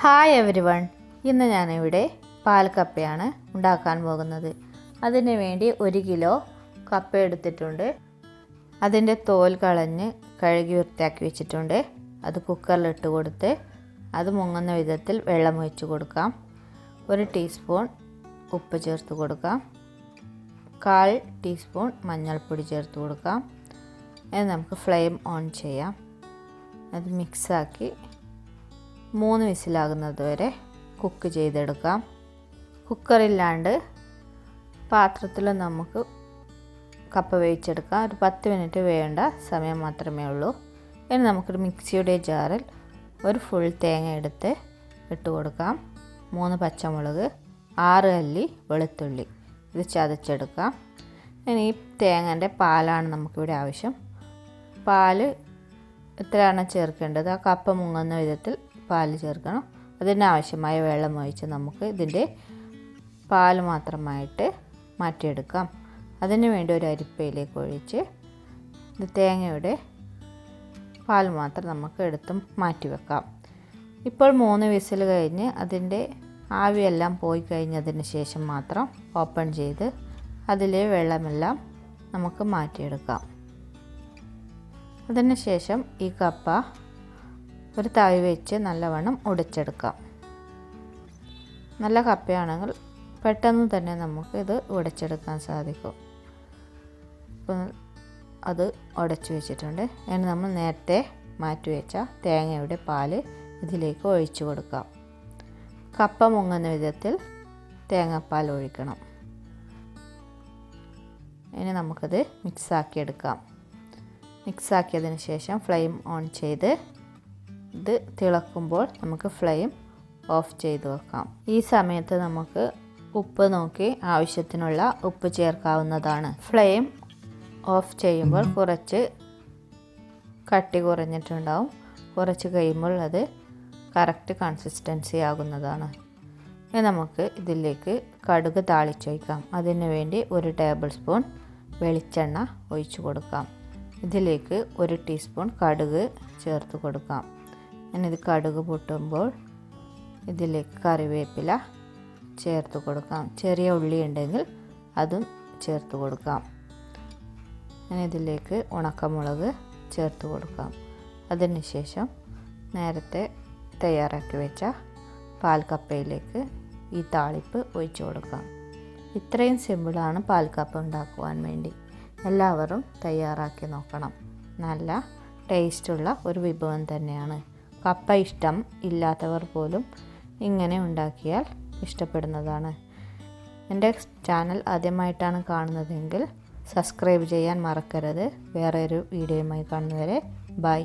Hi everyone, ഇന്ന് ഞാനിവിടെ പാൽ കപ്പയാണ് ഉണ്ടാക്കാൻ പോകുന്നത്. അതിന് വേണ്ടി 1 കിലോ കപ്പ എടുത്തിട്ടുണ്ട്. അതിൻ്റെ തോൽ കളഞ്ഞ് കഴുകി വൃത്തിയാക്കി വെച്ചിട്ടുണ്ട്. അത് കുക്കറിലിട്ട് കൊടുത്ത് അത് മുങ്ങുന്ന വിധത്തിൽ വെള്ളം ഒഴിച്ച് കൊടുക്കാം. 1 ടീസ്പൂൺ ഉപ്പ് ചേർത്ത് കൊടുക്കാം. 1/4 ടീസ്പൂൺ മഞ്ഞൾപ്പൊടി ചേർത്ത് കൊടുക്കാം. ഇത് നമുക്ക് ഫ്ലെയിം ഓൺ ചെയ്യാം. അത് മിക്സാക്കി 3 വിസിലാകുന്നത് വരെ കുക്ക് ചെയ്തെടുക്കാം. കുക്കറില്ലാണ്ട് പാത്രത്തിൽ നമുക്ക് കപ്പ വേവിച്ചെടുക്കാം. ഒരു 10 മിനിറ്റ് വേണ്ട സമയം മാത്രമേ ഉള്ളൂ. ഇനി നമുക്കൊരു മിക്സിയുടെ ജാറിൽ ഒരു ഫുൾ തേങ്ങ എടുത്ത് ഇട്ട് കൊടുക്കാം. 3 പച്ചമുളക്, 6 അല്ലി വെളുത്തുള്ളി ഇത് ചതച്ചെടുക്കാം. ഇനി ഈ തേങ്ങൻ്റെ പാലാണ് നമുക്കിവിടെ ആവശ്യം. പാല് എത്രയാണ് ചേർക്കേണ്ടത്, ആ കപ്പ മുങ്ങുന്ന വിധത്തിൽ പാൽ ചേർക്കണം. അതിനാവശ്യമായ വെള്ളം ഒഴിച്ച് നമുക്ക് ഇതിൻ്റെ പാൽ മാത്രമായിട്ട് മാറ്റിയെടുക്കാം. അതിനു വേണ്ടി ഒരു അരിപ്പയിലേക്ക് ഒഴിച്ച് ഇത് തേങ്ങയുടെ പാൽ മാത്രം നമുക്ക് എടുത്ത് മാറ്റി വെക്കാം. ഇപ്പോൾ 3 വിസിൽ കഴിഞ്ഞ് അതിൻ്റെ ആവിയെല്ലാം പോയി കഴിഞ്ഞതിന് ശേഷം മാത്രം ഓപ്പൺ ചെയ്ത് അതിലെ വെള്ളമെല്ലാം നമുക്ക് മാറ്റിയെടുക്കാം. അതിന് ശേഷം ഈ കപ്പ ഒരു തവി വെച്ച് നല്ലവണ്ണം ഉടച്ചെടുക്കാം. നല്ല കപ്പയാണെങ്കിൽ പെട്ടെന്ന് തന്നെ നമുക്ക് ഇത് ഉടച്ചെടുക്കാൻ സാധിക്കും. അപ്പോൾ അത് ഉടച്ചു വെച്ചിട്ടുണ്ട്. ഇനി നമ്മൾ നേരത്തെ മാറ്റി വെച്ച തേങ്ങയുടെ പാല് ഇതിലേക്ക് ഒഴിച്ചു കൊടുക്കാം. കപ്പ മുങ്ങുന്ന വിധത്തിൽ തേങ്ങാപ്പാൽ ഒഴിക്കണം. ഇനി നമുക്കത് മിക്സാക്കി എടുക്കാം. മിക്സാക്കിയതിന് ശേഷം ഫ്ലെയിം ഓൺ ചെയ്ത് ഇത് തിളക്കുമ്പോൾ നമുക്ക് ഫ്ലെയിം ഓഫ് ചെയ്ത് വെക്കാം. ഈ സമയത്ത് നമുക്ക് ഉപ്പ് നോക്കി ആവശ്യത്തിനുള്ള ഉപ്പ് ചേർക്കാവുന്നതാണ്. ഫ്ലെയിം ഓഫ് ചെയ്യുമ്പോൾ കുറച്ച് കട്ടി കുറഞ്ഞിട്ടുണ്ടാവും. കുറച്ച് കഴിയുമ്പോൾ അത് കറക്റ്റ് കൺസിസ്റ്റൻസി ആകുന്നതാണ്. ഇനി നമുക്ക് ഇതിലേക്ക് കടുക് താളിച്ചൊഴിക്കാം. അതിനു വേണ്ടി 1 ടേബിൾ സ്പൂൺ വെളിച്ചെണ്ണ ഒഴിച്ചു കൊടുക്കാം. ഇതിലേക്ക് 1 ടീസ്പൂൺ കടുക് ചേർത്ത് കൊടുക്കാം. ഇത് കടുക് പൊട്ടുമ്പോൾ ഇതിലേക്ക് കറിവേപ്പില ചേർത്ത് കൊടുക്കാം. ചെറിയ ഉള്ളി ഉണ്ടെങ്കിൽ അതും ചേർത്ത് കൊടുക്കാം. ഇതിലേക്ക് ഉണക്കമുളക് ചേർത്ത് കൊടുക്കാം. അതിനുശേഷം നേരത്തെ തയ്യാറാക്കി വെച്ച പാൽക്കപ്പയിലേക്ക് ഈ താളിപ്പ് ഒഴിച്ചു കൊടുക്കാം. ഇത്രയും സിമ്പിളാണ് പാൽക്കപ്പ ഉണ്ടാക്കുവാൻ വേണ്ടി. എല്ലാവരും തയ്യാറാക്കി നോക്കണം. നല്ല ടേസ്റ്റുള്ള ഒരു വിഭവം തന്നെയാണ്. കപ്പ ഇഷ്ടം ഇല്ലാത്തവർ പോലും ഇങ്ങനെ ഉണ്ടാക്കിയാൽ ഇഷ്ടപ്പെടുന്നതാണ്. എൻ്റെ ചാനൽ ആദ്യമായിട്ടാണ് കാണുന്നതെങ്കിൽ സബ്സ്ക്രൈബ് ചെയ്യാൻ മറക്കരുത്. വേറെ ഒരു വീഡിയോയുമായി കാണുന്നവരെ ബൈ.